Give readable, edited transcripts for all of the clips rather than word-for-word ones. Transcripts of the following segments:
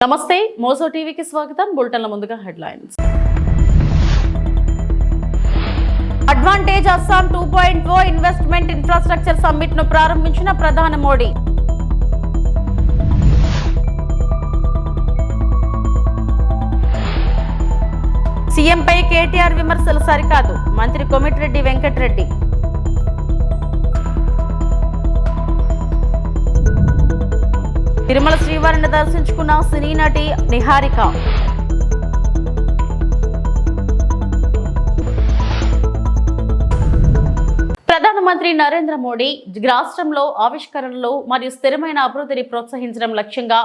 నమస్తే మోజో టీవీకి స్వాగతం. బులెటిన్ల ముందుగా headlines. Advantage Assam 2.0 investment infrastructure summit ను ప్రారంభించిన ప్రధాని మోడీ. సీఎంపై కేటీఆర్ విమర్శలు సరికాదు, మంత్రి కోమటిరెడ్డి వెంకటరెడ్డి. తిరుమల శ్రీవారిని దర్శించుకున్న సినీ నటి నిహారిక. ప్రధానమంత్రి నరేంద్ర మోడీ రాష్ట్రంలో ఆవిష్కరణలు మరియు స్థిరమైన అభివృద్ధిని ప్రోత్సహించడం లక్ష్యంగా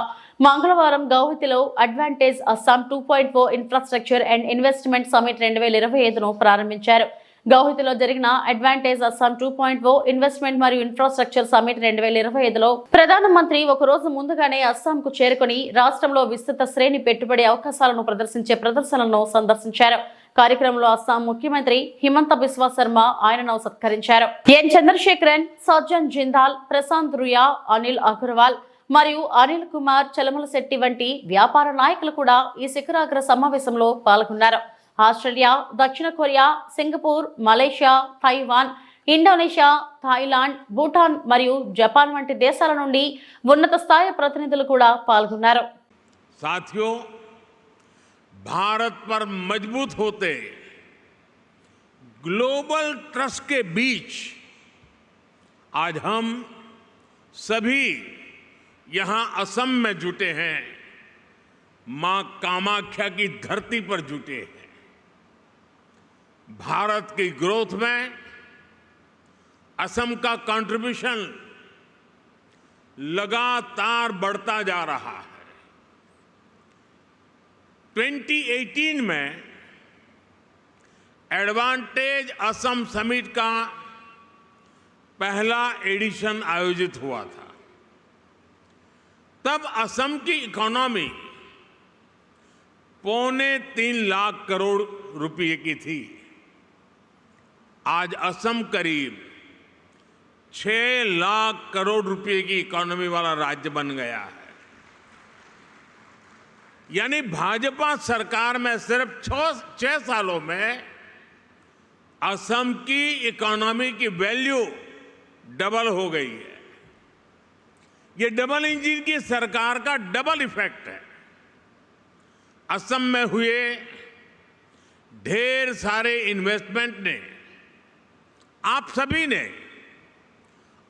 మంగళవారం గౌహతిలో advantage Assam 2.0 infrastructure and investment summit 2025ను ప్రారంభించారు. గౌహతిలో జరిగిన అడ్వాంటేజ్ అస్సాం 2.0 ఇన్వెస్ట్మెంట్ మరియు ఇన్ఫ్రాస్ట్రక్చర్ సమిట్ 2025లో ప్రధానమంత్రి ఒక రోజు ముందుగానే అస్సాంకు చేరుకుని రాష్ట్రంలో విస్తృత శ్రేణి పెట్టుబడి అవకాశాలను ప్రదర్శించే ప్రదర్శనలను సందర్శించారు. కార్యక్రమంలో అస్సాం ముఖ్యమంత్రి హిమంత బిశ్వా శర్మ ఆయనను సత్కరించారు. ఎన్ చంద్రశేఖరన్, సజ్జన్ జిందాల్, ప్రశాంత్ రుయా, అనిల్ అగర్వాల్ మరియు అనిల్ కుమార్ చలమలశెట్టి వంటి వ్యాపార నాయకులు కూడా ఈ శిఖరాగ్ర సమావేశంలో పాల్గొన్నారు. ఆస్ట్రేలియా, దక్షిణ Korea, Singapore, Malaysia, Taiwan, Indonesia, Thailand, Bhutan మరియు జపాన్ వంటి దేశాల నుండి ఉన్నత స్థాయి ప్రతినిధులు కూడా పాల్గొన్నారు. साथियों, भारत पर मजबूत होते ग्लोबल ट्रस्ट के बीच आज हम सभी यहां असम में जुटे हैं, मां कामाख्या की धरती पर जुटे हैं. भारत की ग्रोथ में असम का कंट्रीब्यूशन लगातार बढ़ता जा रहा है. 2018 में एडवांटेज असम समिट का पहला एडिशन आयोजित हुआ था. तब असम की इकोनॉमी 3.25 लाख करोड़ रुपए की थी. आज असम करीब 6 लाख करोड़ रुपए की इकोनॉमी वाला राज्य बन गया है. यानी भाजपा सरकार में सिर्फ 6 सालों में असम की इकोनॉमी की वैल्यू डबल हो गई है. ये डबल इंजन की सरकार का डबल इफेक्ट है. असम में हुए ढेर सारे इन्वेस्टमेंट ने, आप सभी ने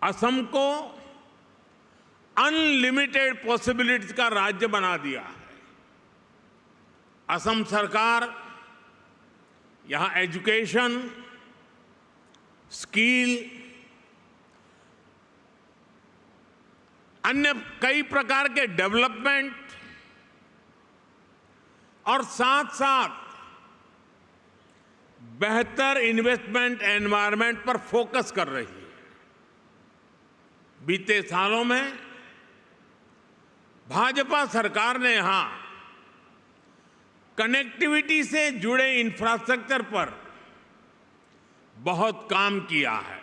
असम को अनलिमिटेड पॉसिबिलिटीज का राज्य बना दिया है. असम सरकार यहां एजुकेशन, स्किल, अन्य कई प्रकार के डेवलपमेंट और साथ साथ बेहतर इन्वेस्टमेंट एनवायरनमेंट पर फोकस कर रही है. बीते सालों में भाजपा सरकार ने यहां कनेक्टिविटी से जुड़े इंफ्रास्ट्रक्चर पर बहुत काम किया है.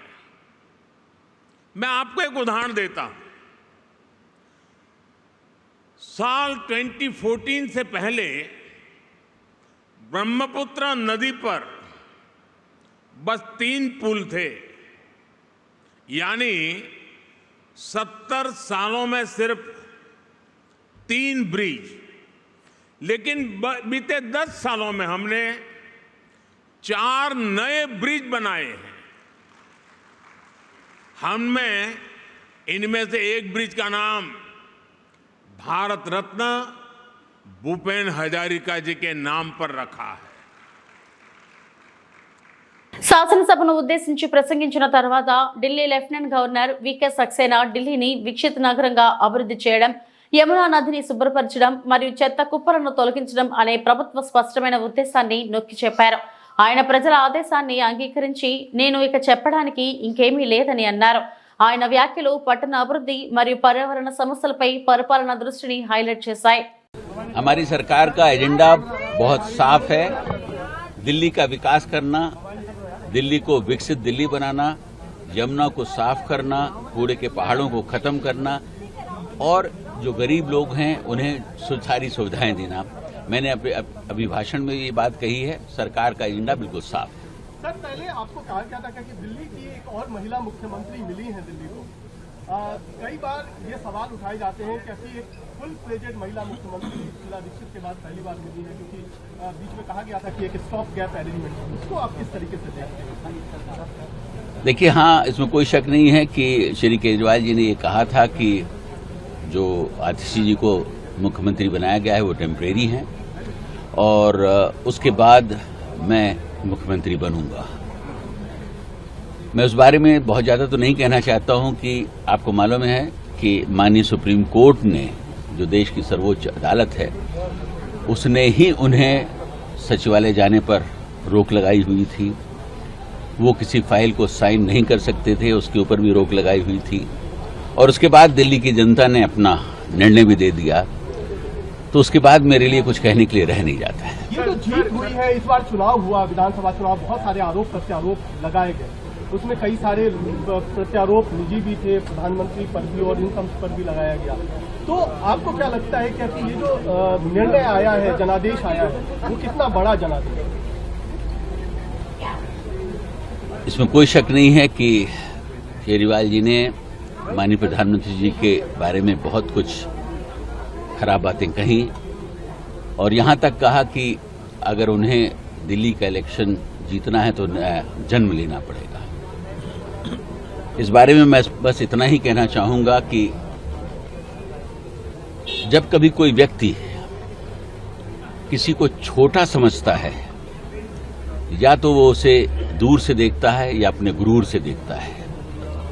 मैं आपको एक उदाहरण देता हूं. साल 2014 से पहले ब्रह्मपुत्र नदी पर बस 3 पुल थे. यानी 70 सालों में सिर्फ 3 ब्रिज. लेकिन बीते 10 सालों में हमने 4 नए ब्रिज बनाए हैं. हमने इनमें से एक ब्रिज का नाम भारत रत्न भूपेन हजारिका जी के नाम पर रखा है. శాసనసభను ఉద్దేశించి ప్రసంగించిన తర్వాత Delhi lieutenant governor VK Saxena ఢిల్లీని వికసిత నగరంగా అభివృద్ధి చేయడం, యమునా నదిని శుభ్రపరచడం మరియు చెత్త కుప్పలను తొలగించడం అనే ప్రభుత్వ స్పష్టమైన ఉద్దేశాన్ని నొక్కి చెప్పారు. ఆయన ప్రజల ఆదేశాన్ని అంగీకరించి నేను ఇక చెప్పడానికి ఇంకేమీ లేదని అన్నారు. ఆయన వ్యాఖ్యలు పట్టణ అభివృద్ధి మరియు పర్యావరణ సమస్యలపై పరిపాలన దృష్టిని హైలైట్ చేశాయి. हमारी सरकार का एजेंडा बहुत साफ है. दिल्ली का विकास करना, दिल्ली को विकसित दिल्ली बनाना, यमुना को साफ करना, कूड़े के पहाड़ों को खत्म करना और जो गरीब लोग हैं उन्हें सारी सुविधाएं देना। मैंने अभी भाषण में ये बात कही है, सरकार का एजेंडा बिल्कुल साफ है। सर, पहले आपको कहा गया था कि दिल्ली की एक और महिला मुख्यमंत्री मिली है दिल्ली को। कई बार ये सवाल उठाए जाते हैं कि एक फुल फ्लेजेड महिला मुख्यमंत्री शीला दीक्षित के बाद पहली बार मिली है, क्योंकि बीच में कहा गया था कि एक स्टॉप गैप अरेंजमेंट, उसको आप किस तरीके से देखते हैं? देखिए, हाँ, इसमें कोई शक नहीं है कि श्री केजरीवाल जी ने ये कहा था कि जो आतिशी जी को मुख्यमंत्री बनाया गया है वो टेम्परेरी हैं और उसके बाद मैं मुख्यमंत्री बनूंगा। मैं उस बारे में बहुत ज्यादा तो नहीं कहना चाहता हूं कि आपको मालूम है कि माननीय सुप्रीम कोर्ट ने, जो देश की सर्वोच्च अदालत है, उसने ही उन्हें सचिवालय जाने पर रोक लगाई हुई थी। वो किसी फाइल को साइन नहीं कर सकते थे, उसके ऊपर भी रोक लगाई हुई थी और उसके बाद दिल्ली की जनता ने अपना निर्णय भी दे दिया। तो उसके बाद मेरे लिए कुछ कहने के लिए रह नहीं जाता है। ये जो जीत हुई है, इस बार चुनाव हुआ, विधानसभा चुनाव, बहुत सारे आरोप प्रत्यारोप लगाए गए, उसमें कई सारे प्रत्यारोप निजी भी थे, प्रधानमंत्री पर भी और इनकम पर भी लगाया गया। तो आपको क्या लगता है कि ये जो निर्णय आया है, जनादेश आया है, वो कितना बड़ा जनादेश है? इसमें कोई शक नहीं है कि केजरीवाल जी ने माननीय प्रधानमंत्री जी के बारे में बहुत कुछ खराब बातें कही और यहां तक कहा कि अगर उन्हें दिल्ली का इलेक्शन जीतना है तो जन्म लेना पड़ेगा। इस बारे में मैं बस इतना ही कहना चाहूंगा कि जब कभी कोई व्यक्ति किसी को छोटा समझता है, या तो वो उसे दूर से देखता है या अपने गुरूर से देखता है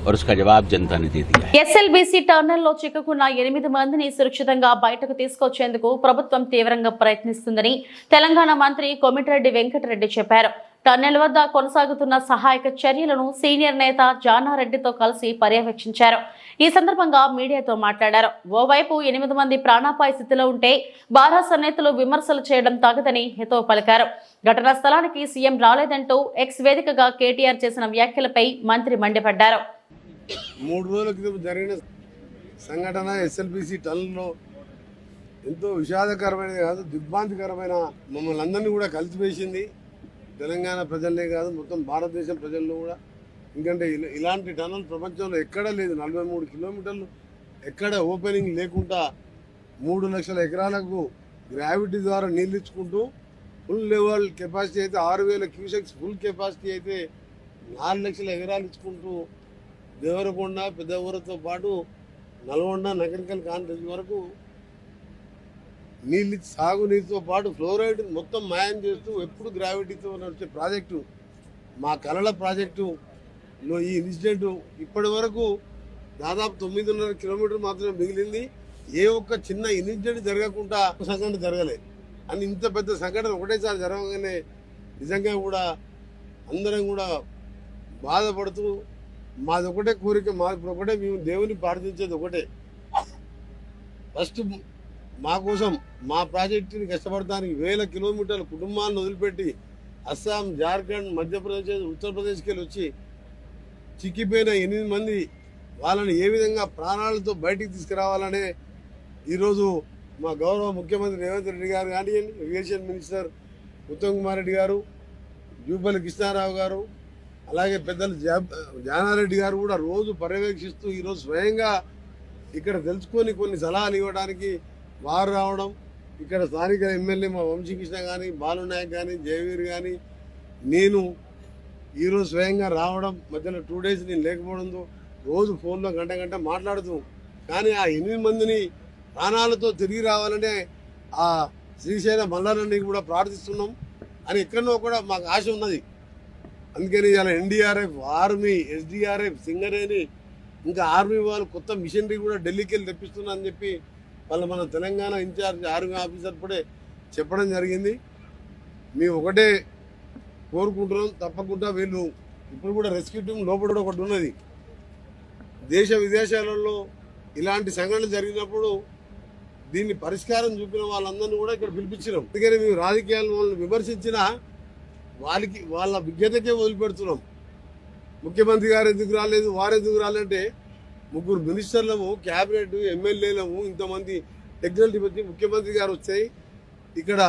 और उसका जवाब जनता ने दे दिया है। ఎస్ఎల్బీసీ టన్నెల్లో చిక్కుకున్న 8 మందిని సురక్షితంగా బయటకు తీసుకొచ్చేందుకు ప్రభుత్వం తీవ్రంగా ప్రయత్నిస్తుందని తెలంగాణ మంత్రి కోమటిరెడ్డి వెంకటరెడ్డి చెప్పారు. టన్నెల్ వద్ద కొనసాగుతున్న సహాయక చర్యలను సీనియర్ నేత జానారెడ్డితో కలిసి పర్యవేక్షించారు. ఈ సందర్భంగా మీడియాతో మాట్లాడారు. ఓవైపు 8 మంది ప్రాణాపాయ స్థితిలో ఉంటే బారాస నేతలు విమర్శలు చేయడం తగదని హితవు పలికారు. ఘటనా స్థలానికి సీఎం రాలేదంటూ ఎక్స్ వేదికగా కేటీఆర్ చేసిన వ్యాఖ్యలపై మంత్రి మండిపడ్డారు. 3 రోజుల క్రితం జరిగిన సంఘటన ఎస్ఎల్బీసీ టన్నులో ఎంతో విషాదకరమైనది కాదు, దిగ్భ్రాంతికరమైన, మమ్మల్ని అందరినీ కూడా కలిసివేసింది. తెలంగాణ ప్రజలనే కాదు, మొత్తం భారతదేశం ప్రజల్లో కూడా. ఎందుకంటే ఇలాంటి టన్నులు ప్రపంచంలో ఎక్కడా లేదు. 43 కిలోమీటర్లు ఎక్కడ ఓపెనింగ్ లేకుండా 3 లక్షల ఎకరాలకు గ్రావిటీ ద్వారా నీళ్ళు ఇచ్చుకుంటూ ఫుల్ లెవెల్ కెపాసిటీ అయితే 6000 క్యూసెక్స్, ఫుల్ కెపాసిటీ అయితే 4 లక్షల ఎకరాలు ఇచ్చుకుంటూ దేవరకొండ, పెద్దవరతో పాటు నల్గొండ, నగరికల్ కాన్ఫరెన్స్ వరకు నీళ్ళు, సాగునీటితో పాటు ఫ్లోరైడ్ మొత్తం మాయం చేస్తూ ఎప్పుడు గ్రావిటీతో నడిచే ప్రాజెక్టు, మా కలల ప్రాజెక్టులో ఈ ఇన్సిడెంట్ ఇప్పటి వరకు దాదాపు 9.5 కిలోమీటర్లు మాత్రమే మిగిలింది. ఏ ఒక్క చిన్న ఇన్సిడెంట్ జరగకుండా సంఘటన జరగలేదు. అని ఇంత పెద్ద సంఘటన ఒకటేసారి జరగగానే నిజంగా కూడా అందరం కూడా బాధపడుతూ, మాది ఒకటే కోరిక, మాది ఒకటే, మేము దేవుని ప్రార్థించేది ఒకటే, ఫస్ట్ మా కోసం మా ప్రాజెక్టుని కష్టపడటానికి 1000 కిలోమీటర్ల కుటుంబాలను వదిలిపెట్టి అస్సాం, జార్ఖండ్, మధ్యప్రదేశ్, ఉత్తరప్రదేశ్కి వెళ్ళి వచ్చి చిక్కిపోయిన 8 మంది వాళ్ళని ఏ విధంగా ప్రాణాలతో బయటికి తీసుకురావాలనే ఈరోజు మా గౌరవ ముఖ్యమంత్రి రేవంత్ రెడ్డి గారు కానివ్వండి, ఇరిగేషన్ మినిస్టర్ ఉత్తమ్ కుమార్ రెడ్డి గారు, జూపల్లి కృష్ణారావు గారు, అలాగే పెద్దలు జానారెడ్డి గారు కూడా రోజు పర్యవేక్షిస్తూ ఈరోజు స్వయంగా ఇక్కడ తెలుసుకొని కొన్ని సలహాలు ఇవ్వడానికి వారు రావడం, ఇక్కడ స్థానిక ఎమ్మెల్యే మా వంశీకృష్ణ కానీ, బాలు నాయక్ కానీ, జయవీర్ కానీ, నేను ఈరోజు స్వయంగా రావడం, మధ్యలో 2 డేస్ నేను లేకపోవడంతో రోజు ఫోన్లో గంట మాట్లాడుతూ, కానీ ఆ 8 మందిని ప్రాణాలతో తిరిగి రావాలంటే ఆ శ్రీశైల మల్లారెడ్డి కూడా ప్రార్థిస్తున్నాం అని ఎక్కడో కూడా మాకు ఆశ ఉన్నది. అందుకని ఇలా ఎన్డీఆర్ఎఫ్, ఆర్మీ, ఎస్డీఆర్ఎఫ్, సింగరేణి, ఇంకా ఆర్మీ వాళ్ళు కొత్త మిషనరీ కూడా ఢిల్లీకి వెళ్ళి తెప్పిస్తున్నా అని చెప్పి వాళ్ళు మన తెలంగాణ ఇన్ఛార్జ్ ఆర్మీ ఆఫీసర్ కూడా చెప్పడం జరిగింది. మేము ఒకటే కోరుకుంటున్నాం, తప్పకుండా వీళ్ళు ఇప్పుడు కూడా రెస్క్యూ టీం లోపల ఒకటి ఉన్నది. దేశ విదేశాలలో ఇలాంటి సంఘటనలు జరిగినప్పుడు దీన్ని పరిష్కారం చూపిన వాళ్ళందరినీ కూడా ఇక్కడ పిలిపించినాం. అందుకని మేము రాజకీయాలను వాళ్ళని విమర్శించినా వాళ్ళ విజ్ఞతకే వదిలిపెడుతున్నాం. ముఖ్యమంత్రి గారు ఎందుకు రాలేదు, వారు ఎందుకు రాలంటే ముగ్గురు మినిస్టర్లము, క్యాబినెట్, ఎమ్మెల్యేలము, ఇంతమంది టెక్నికల్ టీమ్ ముఖ్యమంత్రి గారు వచ్చాయి. ఇక్కడ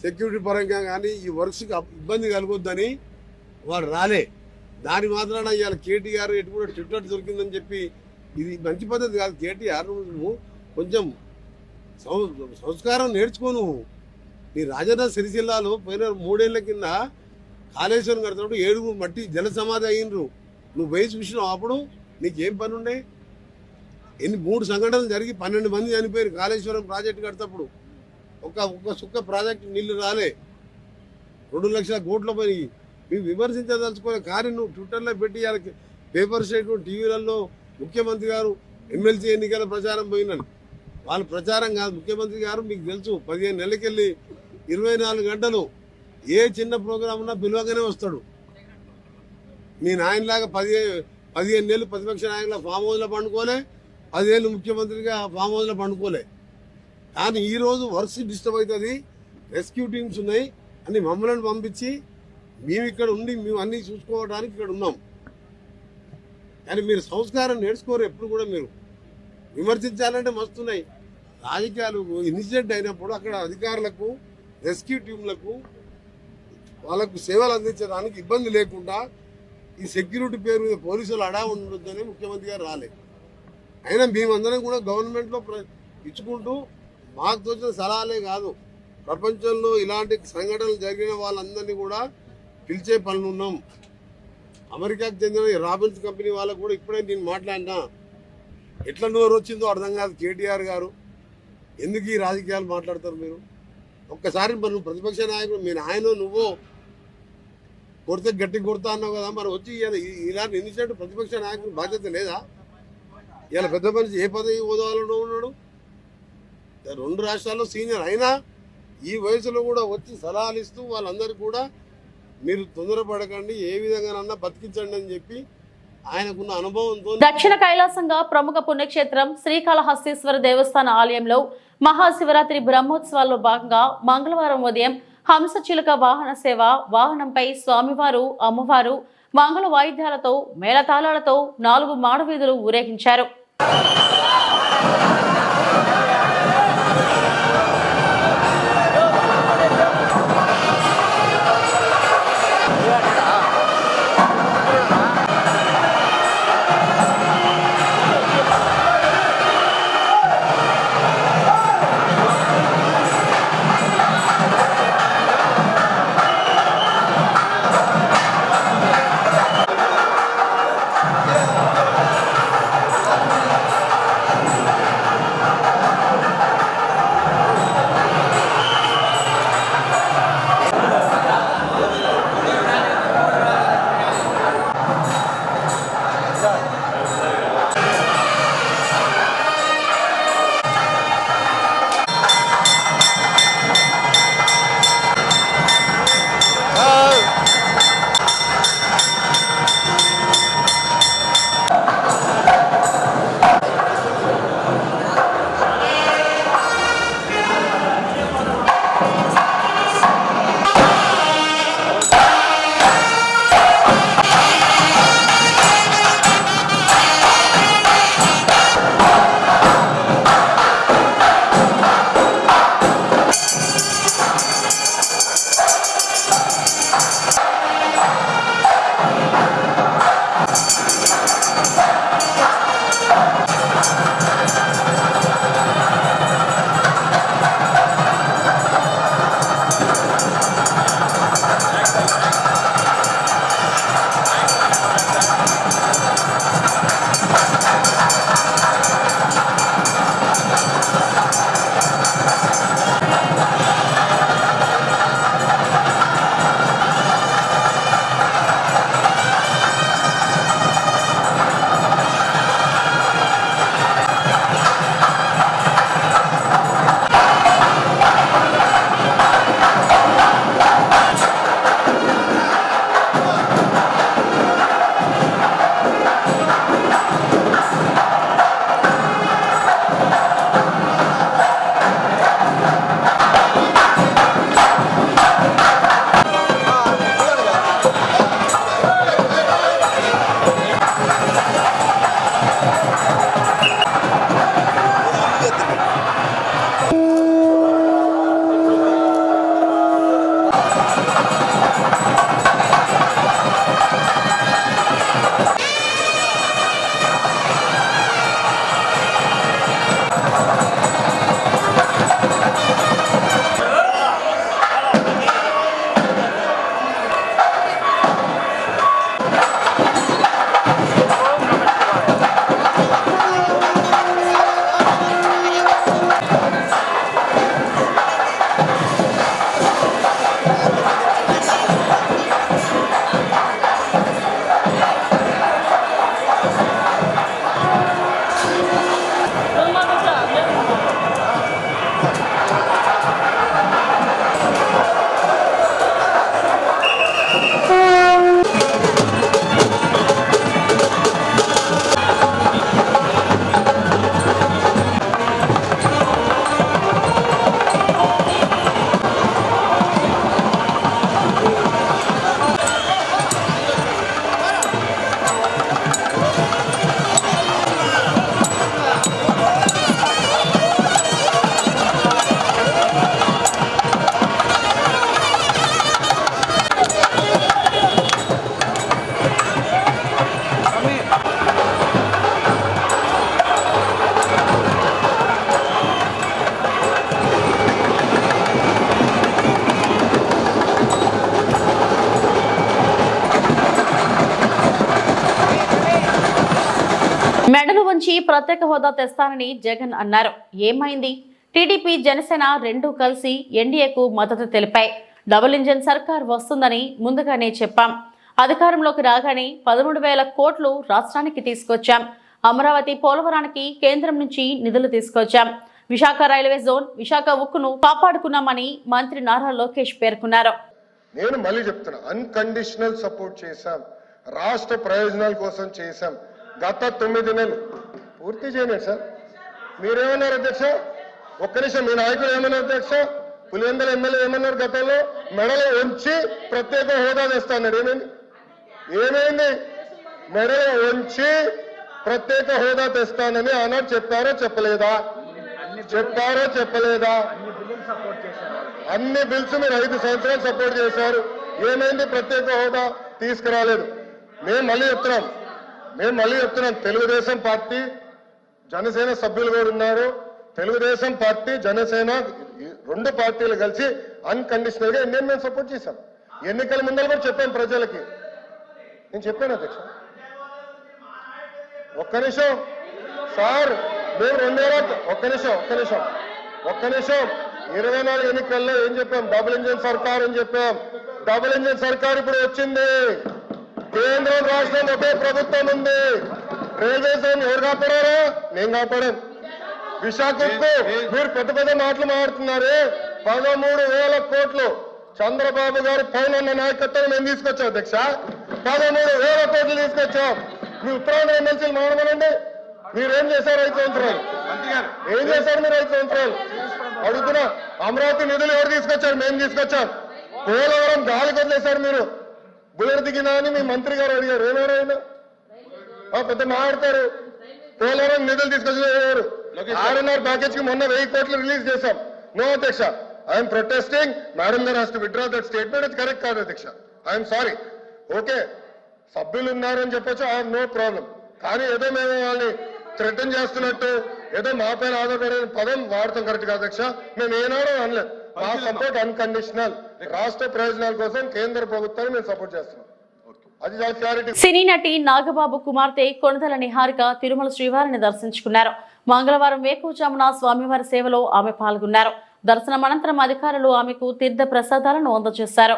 సెక్యూరిటీ పరంగా కానీ ఈ వర్క్స్కి ఇబ్బంది కలగొద్దని వారు రాలే. దాని మాత్రాన ఇవాళ కేటీఆర్ ఎటు కూడా ట్విట్టర్ దొరికిందని చెప్పి ఇది మంచి పద్ధతి కాదు. కేటీఆర్ నువ్వు కొంచెం సంస్కారం నేర్చుకో. నువ్వు నీ రాజన్న సిరిసిల్లాలో పోయిన 3 ఏళ్ల కింద కాళేశ్వరం కడుతున్నప్పుడు 7 మట్టి జల సమాధి అయినరు. నువ్వు పోయి చూసినావు. అప్పుడు నీకేం పని ఉండే? 3 సంఘటనలు జరిగి 12 మంది చనిపోయారు కాళేశ్వరం ప్రాజెక్టు కడతప్పుడు. ఒక్క సుక్క ప్రాజెక్టు నీళ్లు రాలే. 2 లక్షల కోట్ల పని మేము విమర్శించదలుచుకోలే. కానీ నువ్వు ట్విట్టర్లో పెట్టి వాళ్ళకి పేపర్ స్టేట్మెంట్ టీవీలలో ముఖ్యమంత్రి గారు ఎమ్మెల్సీ ఎన్నికల ప్రచారం పోయినని వాళ్ళ ప్రచారం కాదు. ముఖ్యమంత్రి గారు మీకు తెలుసు 15 నెలలకెళ్ళి 24 గంటలు ఏ చిన్న ప్రోగ్రాం ఉన్నా పిలవగానే వస్తాడు. మీ నాయనలాగా 15 నెలలు ప్రతిపక్ష నాయకుల ఫామ్ హౌస్లో పండుకోలే, 10 ఏళ్ళు ముఖ్యమంత్రిగా ఫామ్ హౌస్లో పండుకోలే. కానీ ఈరోజు వర్క్స్ డిస్టర్బ్ అవుతుంది, రెస్క్యూ టీమ్స్ ఉన్నాయి అని మమ్మల్ని పంపించి మేము ఇక్కడ ఉండి మేము అన్నీ చూసుకోవడానికి ఇక్కడ ఉన్నాం. కానీ మీరు సంస్కారం నేర్చుకోరు. ఎప్పుడు కూడా మీరు విమర్శించాలంటే మస్తున్నాయి. రాజకీయాలు ఇన్సిడెంట్ అయినప్పుడు అక్కడ అధికారులకు, రెస్క్యూ టీంలకు వాళ్ళకు సేవలు అందించడానికి ఇబ్బంది లేకుండా ఈ సెక్యూరిటీ పేరు మీద పోలీసులు అడా ఉండొద్దని ముఖ్యమంత్రి గారు రాలేదు. అయినా మేమందరం కూడా గవర్నమెంట్లో ఇచ్చుకుంటూ మాకు తోచిన సలహాలే కాదు, ప్రపంచంలో ఇలాంటి సంఘటనలు జరిగిన వాళ్ళందరినీ కూడా పిలిచే పనులు ఉన్నాం. అమెరికాకు చెందిన రాబిన్స్ కంపెనీ వాళ్ళకు కూడా ఇప్పుడే నేను మాట్లాడినా. ఎట్లా నోరు వచ్చిందో అర్థం కాదు. కేటీఆర్ గారు ఎందుకు ఈ రాజకీయాలు మాట్లాడతారు మీరు? ఒక్కసారి మరి నువ్వు ప్రతిపక్ష నాయకుడు, మీ నాయన నువ్వు కొడితే గట్టి కొడతా అన్నావు కదా, మరి వచ్చి ఇలాంటి ఇన్సిడెంట్ ప్రతిపక్ష నాయకుడు బాధ్యత లేదా? ఇలా పెద్ద మనిషి ఏ పదవి హోదాలో ఉన్నాడు? 2 రాష్ట్రాల్లో సీనియర్ అయినా ఈ వయసులో కూడా వచ్చి సలహాలు ఇస్తూ వాళ్ళందరికీ కూడా మీరు తొందరపడకండి, ఏ విధంగానన్నా బతికించండి అని చెప్పి ఆయనకున్న అనుభవంతో. దక్షిణ కైలాసంగా ప్రముఖ పుణ్యక్షేత్రం శ్రీకాళహస్తీశ్వర దేవస్థాన ఆలయంలో మహాశివరాత్రి బ్రహ్మోత్సవాల్లో భాగంగా మంగళవారం ఉదయం హంసచిలుక వాహన సేవ, వాహనంపై స్వామివారు, అమ్మవారు మంగళ వాయిద్యాలతో, మేళతాళాలతో 4 మాడవీధులు ఊరేగించారు. మెడలు వంచి ప్రత్యేక హోదా తెస్తానని జగన్ అన్నారు. ఏమైంది? టీడీపీ జనసేన రెండూ కలిసి ఎన్డీఏకు మద్దతు తెలిపాయి. డబుల్ ఇంజన్ సర్కార్ వస్తుందని ముందుగానే చెప్పాం. అధికారంలోకి రాగానే 13,000 కోట్లు రాష్ట్రానికి తీసుకొచ్చాం. అమరావతి పోలవరానికి కేంద్రం నుంచి నిధులు తీసుకొచ్చాం. విశాఖ రైల్వే జోన్, విశాఖ ఉక్కును కాపాడుకున్నామని మంత్రి నారా లోకేష్ పేర్కొన్నారు. నేను మళ్ళీ చెప్తున్నా, అన్కండిషనల్ సపోర్ట్ చేశాం, రాష్ట్ర ప్రయోజనాల కోసం చేశాం. గత 9 నెలలు పూర్తి చేయలేదు సార్. మీరేమన్నారు అధ్యక్ష? ఒక్క నిమిషం, మీ నాయకులు ఏమన్నారు అధ్యక్ష? పులివెందుల ఎమ్మెల్యే ఏమన్నారు? గతంలో మెడలో ఉంచి ప్రత్యేక హోదా తెస్తాన్నాడు. ఏమైంది? మెడలో ఉంచి ప్రత్యేక హోదా తెస్తానని ఆనాడు చెప్పారో చెప్పలేదా? అన్ని బిల్స్ మీరు 5 సంవత్సరాలు సపోర్ట్ చేశారు. ఏమైంది? ప్రత్యేక హోదా తీసుకురాలేదు. మేము మళ్ళీ చెప్తున్నాం, తెలుగుదేశం పార్టీ జనసేన సభ్యులు కూడా ఉన్నారు. తెలుగుదేశం పార్టీ జనసేన 2 పార్టీలు కలిసి అన్కండిషనల్ గా ఇండియన్ మేము సపోర్ట్ చేశాం. ఎన్నికల ముందర కూడా చెప్పాం ప్రజలకి. నేను చెప్పాను అధ్యక్ష. ఒక్క నిమిషం సార్, మేము 24 ఎన్నికల్లో ఏం చెప్పాం? డబుల్ ఇంజన్ సర్కార్ అని చెప్పాం. డబుల్ ఇంజన్ సర్కార్ ఇప్పుడు వచ్చింది. కేంద్రం రాష్ట్రం ఒకే ప్రభుత్వం ఉంది. రైల్వే జోన్ ఎవరు కాపాడారా? నేను కాపాడాను. విశాఖకు మీరు పెద్ద మాటలు మాట్లాడుతున్నారే. 13,000 కోట్లు చంద్రబాబు గారు పైన నాయకత్వం మేము తీసుకొచ్చాం అధ్యక్ష. 13,000 కోట్లు తీసుకొచ్చాం. మీ ఉత్తరాంధ్ర ఎమ్మెల్సీలు మాట్లాడమనండి. మీరేం చేశారు 5 సంవత్సరాలు? ఏం చేశారు మీరు 5 సంవత్సరాలు? అడుగుతున్నా. అమరావతి నిధులు ఎవరు తీసుకొచ్చారు? మేము తీసుకొచ్చాం. పోలవరం గాలి వదిలేశారు మీరు. బుల్లెట్ దిగినా అని మీ మంత్రి గారు అడిగారు. ఏమైనా పెద్ద మాట్లాడతారు. పోలవరం నిధులు తీసుకొచ్చారు. 6.5 ప్యాకేజ్ కి మొన్న 1000 కోట్లు రిలీజ్ చేశాం. నో అధ్యక్ష, ఐఎమ్ ప్రొటెస్టింగ్. మేడం గారు has to withdraw that statement. ఇది కరెక్ట్ కాదు అధ్యక్ష. I'm sorry. ఓకే, సభ్యులు ఉన్నారని చెప్పొచ్చు, ఐ హావ్ నో ప్రాబ్లం. కానీ ఏదో మేము వాళ్ళని థ్రెటన్ చేస్తున్నట్టు, ఏదో మా పైన ఆధారపడే పదం వాడతాం కరెక్ట్ కాదు అధ్యక్ష. మేము ఏనాడో అనలేదు. మా సపోర్ట్ అన్కండిషనల్. రాష్ట్ర ప్రయోజనాల కోసం కేంద్ర ప్రభుత్వాన్ని మేము సపోర్ట్ చేస్తున్నాం. అది క్లారిటీ. సినీ నటి నాగబాబు కుమార్తె కొణిదెల నిహారిక తిరుమల శ్రీవారిని దర్శించుకున్నారు. మంగళవారం వేకువజామున స్వామివారి సేవలో ఆమె పాల్గొన్నారు. దర్శనం అనంతరం అధికారులు ఆమెకు తీర్థ ప్రసాదాలను అందజేశారు.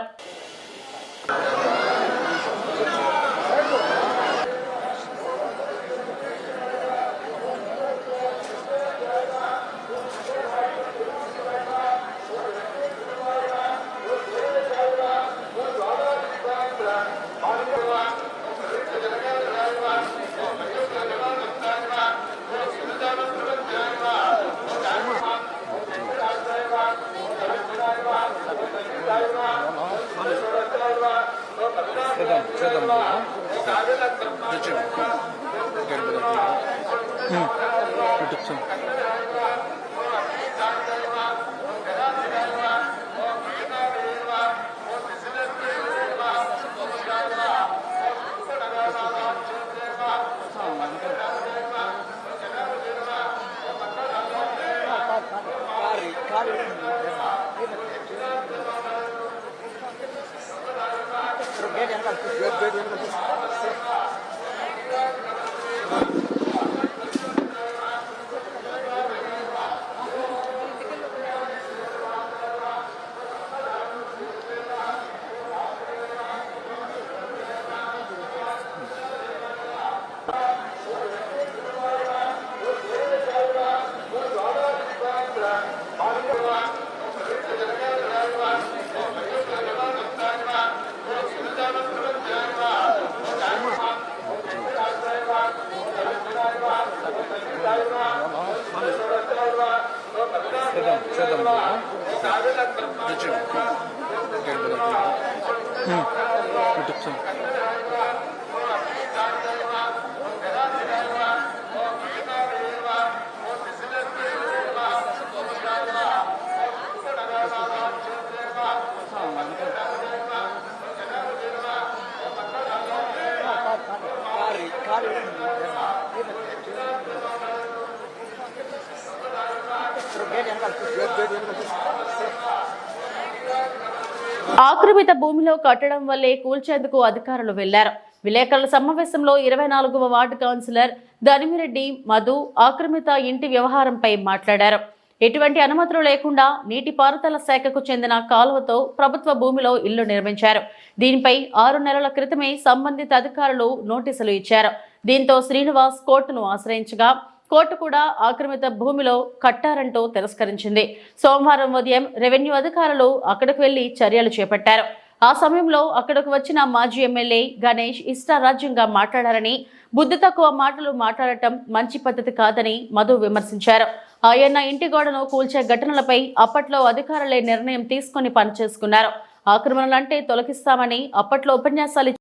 ఆక్రమిత భూమిలో కట్టడం వల్లే కూల్చేందుకు అధికారులు వెళ్లారు. విలేకరుల సమావేశంలో 24వ వార్డు కౌన్సిలర్ ధనిమిరెడ్డి మధు ఆక్రమిత ఇంటి వ్యవహారంపై మాట్లాడారు. ఎటువంటి అనుమతులు లేకుండా నీటిపారుదల శాఖకు చెందిన కాలువతో ప్రభుత్వ భూమిలో ఇల్లు నిర్మించారు. దీనిపై 6 నెలల క్రితమే సంబంధిత అధికారులు నోటీసులు ఇచ్చారు. దీంతో శ్రీనివాస్ కోర్టును ఆశ్రయించగా కోర్టు కూడా ఆక్రమిత భూమిలో కట్టారంటూ తిరస్కరించింది. సోమవారం ఉదయం రెవెన్యూ అధికారులు అక్కడికి వెళ్లి చర్యలు చేపట్టారు. ఆ సమయంలో అక్కడకు వచ్చిన మాజీ ఎమ్మెల్యే గణేష్ ఇష్టారాజ్యంగా మాట్లాడారని, బుద్ధి తక్కువ మాటలు మాట్లాడటం మంచి పద్ధతి కాదని మధు విమర్శించారు. ఆయన ఇంటి గోడను కూల్చే ఘటనలపై అప్పట్లో అధికారులే నిర్ణయం తీసుకుని పనిచేసుకున్నారు. ఆక్రమణలంటే తొలగిస్తామని అప్పట్లో ఉపన్యాసాలు.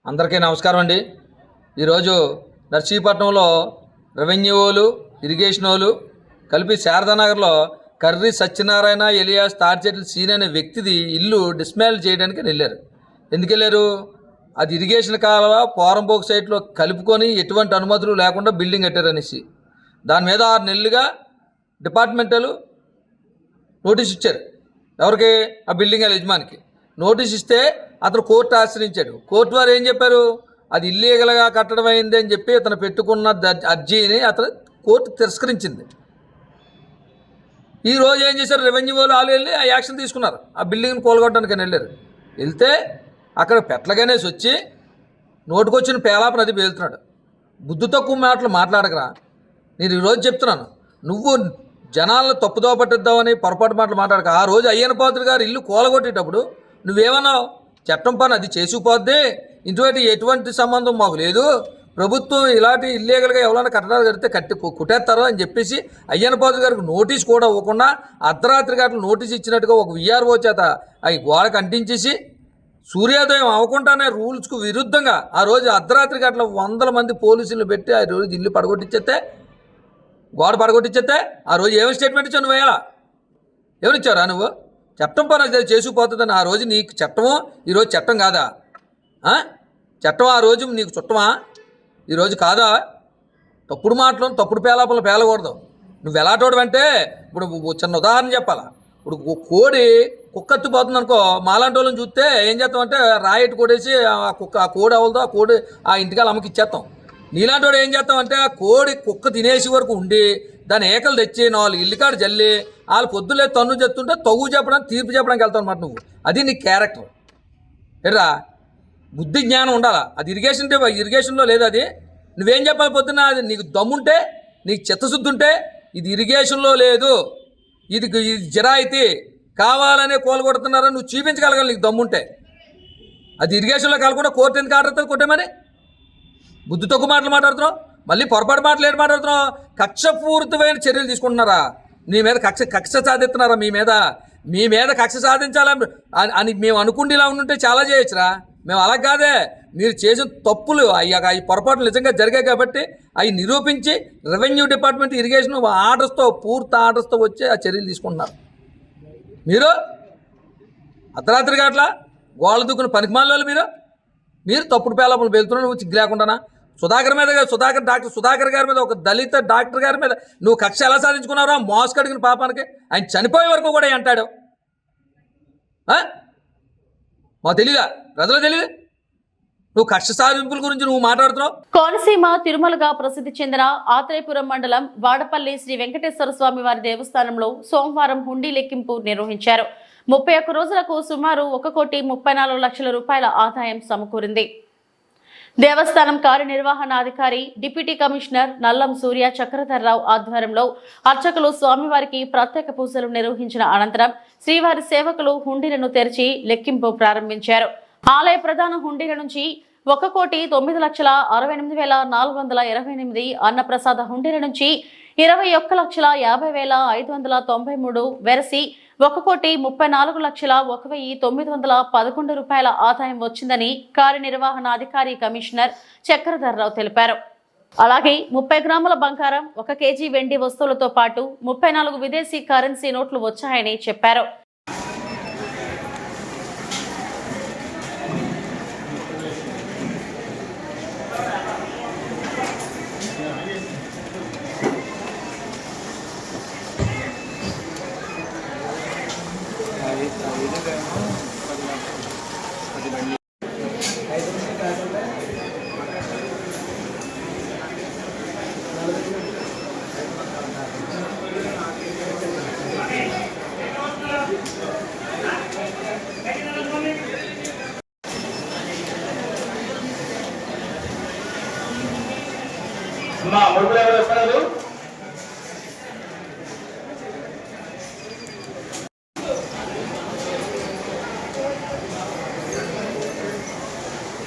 అందరికీ నమస్కారం అండి. ఈరోజు నర్సీపట్నంలో రెవెన్యూ వాళ్ళు, ఇరిగేషన్ వాళ్ళు కలిపి శారదానగర్లో కర్రీ సత్యనారాయణ ఎలియాస్ తాడిచెట్ల సీన్ అనే వ్యక్తిది ఇల్లు డిస్మాంటిల్ చేయడానికి వెళ్ళారు. ఎందుకు వెళ్ళారు? అది ఇరిగేషన్ కాలువ పోరంబోక్ సైట్లో కలుపుకొని ఎటువంటి అనుమతులు లేకుండా బిల్డింగ్ కట్టారనేసి దాని మీద 6 నెలలుగా డిపార్ట్మెంటల్ నోటీస్ ఇచ్చారు. ఎవరికి? ఆ బిల్డింగ్ యజమానికి నోటీస్ ఇస్తే అతను కోర్టు ఆశ్రయించాడు. కోర్టు వారు ఏం చెప్పారు? అది ఇల్లీగల్గా కట్టడం అయింది అని చెప్పి అతను పెట్టుకున్న అర్జీని అతను కోర్టు తిరస్కరించింది. ఈ రోజు ఏం చేశారు? రెవెన్యూ వాళ్ళు వెళ్ళి ఆ యాక్షన్ తీసుకున్నారు. ఆ బిల్డింగ్ని కూలగొట్టడానికి వెళ్ళారు. వెళ్తే అక్కడ పెట్లగానేసి వచ్చి నోటుకొచ్చిన పేలాపన అది పేలుతున్నాడు. బుద్ధి తక్కువ మాటలు మాట్లాడకరా. నేను ఈరోజు చెప్తున్నాను, నువ్వు జనాలను తప్పుదో పట్టిద్దామని పొరపాటు మాటలు మాట్లాడక. ఆ రోజు అయ్యన్న పాత్రుడు గారు ఇల్లు కూలగొట్టేటప్పుడు నువ్వేమన్నావు? చట్టం పని అది చేసుకుపోద్ది, ఇటువంటి ఎటువంటి సంబంధం మాకు లేదు, ప్రభుత్వం ఇలాంటి ఇల్లీగల్గా ఎవరైనా కట్టడాలు కడితే కుట్టేస్తారో అని చెప్పేసి అయ్యన్న పాత్రుడు గారికి నోటీస్ కూడా ఇవ్వకుండా అర్ధరాత్రి గంటలు నోటీస్ ఇచ్చినట్టుగా ఒక విఆర్ఓ చేత అవి గోడకు అంటించేసి సూర్యోదయం అవ్వకుండానే రూల్స్కు విరుద్ధంగా ఆ రోజు అర్ధరాత్రి గంటల 100 మంది పోలీసులు పెట్టి ఆ రోజు ఇల్లు పడగొట్టించేస్తే, గోడ పడగొట్టించేస్తే ఆ రోజు ఏమి స్టేట్మెంట్ ఇచ్చావు? నువ్వు వేయాలా? ఎవరిచ్చారా? నువ్వు చట్టం పని అది చేసుకుపోతుందని. ఆ రోజు నీకు చట్టము ఈరోజు చట్టం కాదా? చట్టం ఆ రోజు నీకు చుట్టమా? ఈరోజు కాదా? తప్పుడు మాటలు తప్పుడు పేలాపలు పేలకూడదు. నువ్వు ఎలాంటోడు అంటే ఇప్పుడు చిన్న ఉదాహరణ చెప్పాలా. ఇప్పుడు కోడి కుక్కెత్తిపోతుంది అనుకో, మాలాంటి వాళ్ళని చూస్తే ఏం చేస్తామంటే రాయిట్ కొడేసి ఆ కోడి అవలదో ఆ కోడి ఆ ఇంటికాల అమ్మకి ఇచ్చేస్తాం. నీలాంటి వాడు ఏం చేస్తామంటే ఆ కోడి కుక్క తినేసి వరకు ఉండి దాని ఏకలు తెచ్చి 4 ఇల్లుకాడు జల్లి వాళ్ళు పొద్దులే తన్ను చెప్తుంటే తగు చెప్పడానికి తీర్పు చెప్పడానికి వెళ్తావు అనమాట నువ్వు. అది నీ క్యారెక్టర్. ఎర్రా బుద్ధి జ్ఞానం ఉండాలా. అది ఇరిగేషన్లో లేదు. అది నువ్వేం చెప్పాలి పొద్దున్న? అది నీకు దమ్ముంటే, నీకు చిత్తశుద్ధి ఉంటే, ఇది ఇరిగేషన్లో లేదు, ఇది జిరాయితీ కావాలనే కూలగొడుతున్నారని నువ్వు చూపించగలగాలి నీకు దమ్ముంటే. అది ఇరిగేషన్లో కాకుండా కోర్టు ఎందుకు ఆర్డర్ అవుతుంది కొట్టేమని? బుద్ధి తక్కువ మాటలు మాట్లాడుతున్నావు. మళ్ళీ పొరపాటు మాటలు ఏంటి మాట్లాడుతున్నావు? కక్షపూరితమైన చర్యలు తీసుకుంటున్నారా? నీ మీద కక్ష సాధిస్తున్నారా? మీ మీద కక్ష సాధించాలని అని మేము అనుకుంటేలా ఉంటే చాలా చేయొచ్చురా. మేము అలా కాదే. మీరు చేసిన తప్పులు అయ్యాక ఈ పొరపాట్లు నిజంగా జరిగాయి కాబట్టి అవి నిరూపించి రెవెన్యూ డిపార్ట్మెంట్ ఇరిగేషన్ పూర్తి ఆర్డర్స్తో వచ్చి ఆ చర్యలు తీసుకుంటున్నారు. మీరు అర్ధరాత్రి గట్ల గోళ్ళ దూకుని పనికిమాల మీరు తప్పుడు పేలాపలు వెళ్తున్నారు. నువ్వు సిగ్గు లేకుండానా? డాక్టర్ సుధాకర్ గారి మీద, ఒక దళిత డాక్టర్ గారి మీద నువ్వు కక్ష ఎలా సాధించుకున్నారో ఆ మోసకడిగిన పాపానికి? ఆయన చనిపోయే వరకు కూడా అంటాడు. మా తెలీదా? ప్రజలు తెలియదు. నువ్వు కక్ష సాధింపుల గురించి నువ్వు మాట్లాడుతున్నావు. కోనసీమ తిరుమలగా ప్రసిద్ధి చెందిన ఆత్రేయపురం మండలం వాడపల్లి శ్రీ వెంకటేశ్వర స్వామి వారి దేవస్థానంలో సోమవారం హుండీ లెక్కింపు నిర్వహించారు. 31 రోజులకు సుమారు 1,34 లక్షల రూపాయల ఆదాయం సమకూరింది. దేవస్థానం కార్యనిర్వహణాధికారి డిప్యూటీ కమిషనర్ నల్లం సూర్య చక్రధర్రావు ఆధ్వర్యంలో అర్చకులు స్వామివారికి ప్రత్యేక పూజలు నిర్వహించిన అనంతరం శ్రీవారి సేవకులు హుండీలను తెరిచి లెక్కింపు ప్రారంభించారు. ఆలయ ప్రధాన హుండీల నుంచి 1,68,68,428, అన్నప్రసాద హుండీల నుంచి 21,50,593 వెరసి 1,34,01,911 రూపాయల ఆదాయం వచ్చిందని కార్యనిర్వహణాధికారి కమిషనర్ చక్రధర్రావు తెలిపారు. అలాగే 30 గ్రాముల బంగారం, 1 కేజీ వెండి వస్తువులతో పాటు 34 విదేశీ కరెన్సీ నోట్లు వచ్చాయని చెప్పారు. అది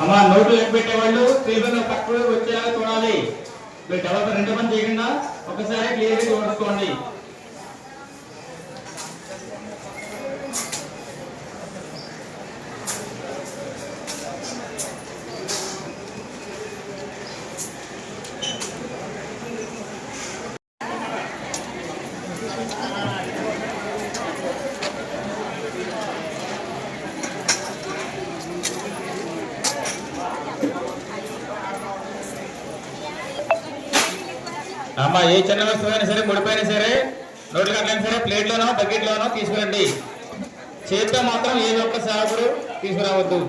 అమ్మ నోట్లు లెక్క పెట్టేవాళ్ళు టేబుల్ పక్కకు వచ్చేలాగా చూడాలి. మీరు డెవలప్ 2 మంది చేయకుండా ఒకసారి క్లియర్గా చూసుకోండి. అమ్మ ఏ చిన్న వస్తువైనా సరే ముడిపోయినా సరే నోటి కట్లైనా సరే ప్లేట్లోనో బకెట్లోనో తీసుకురండి. చేతితో మాత్రం ఏ ఒక్క సేవకుడు తీసుకురావద్దు.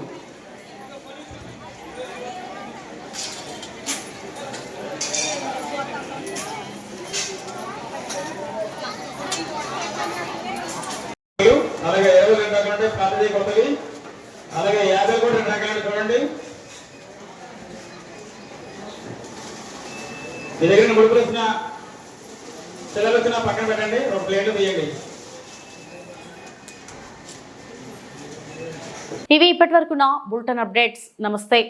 అలాగే 20 రకాలు పాతది కొత్తవి, అలాగే 50 కూడా 2 రకాలు చూడండి. మీ దగ్గర ముడుపులు వచ్చిన పిల్లలు వచ్చిన పక్కన పెట్టండి, ఒక ప్లేట్లు తీయండి. ఇవి ఇప్పటివరకున్న బులెటిన్ అప్డేట్స్. నమస్తే.